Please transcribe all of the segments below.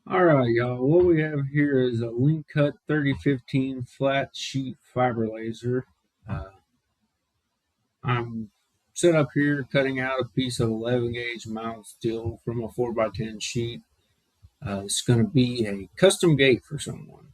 Alright, y'all, what we have here is a Linc-Cut 3015 flat sheet fiber laser. Uh, I'm set up here cutting out a piece of 11 gauge mild steel from a 4x10 sheet. It's going to be a custom gate for someone.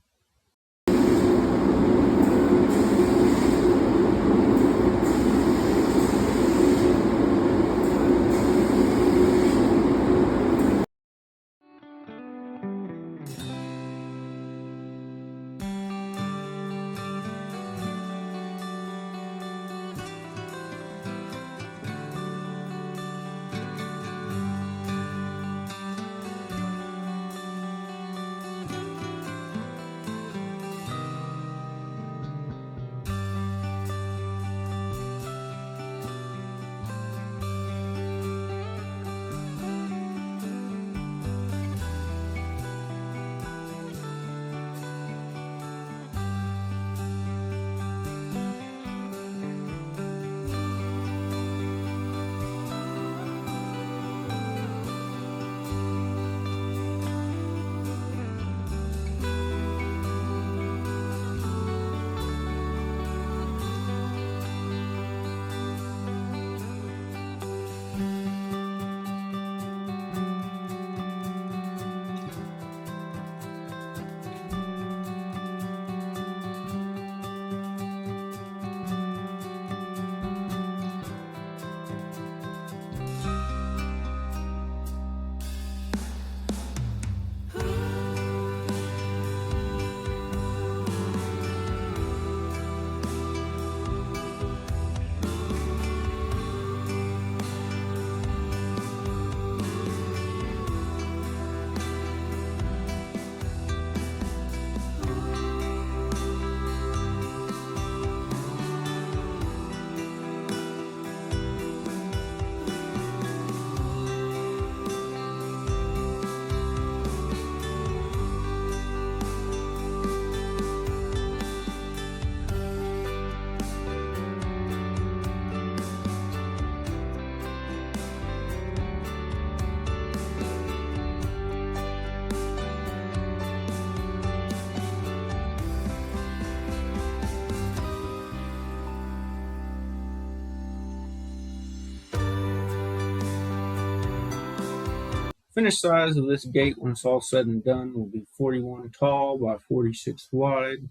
Finished size of this gate when it's all said and done will be 41 tall by 46 wide.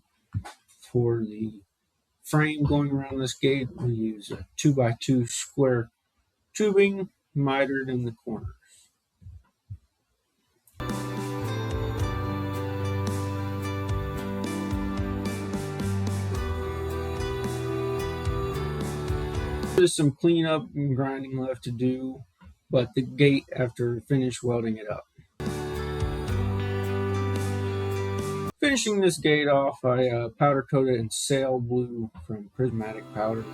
For the frame going around this gate, we use a 2x2 square tubing mitered in the corners. There's some cleanup and grinding left to do, but the gate after finish welding it up. Finishing this gate off, I powder coated in sail blue from prismatic powders.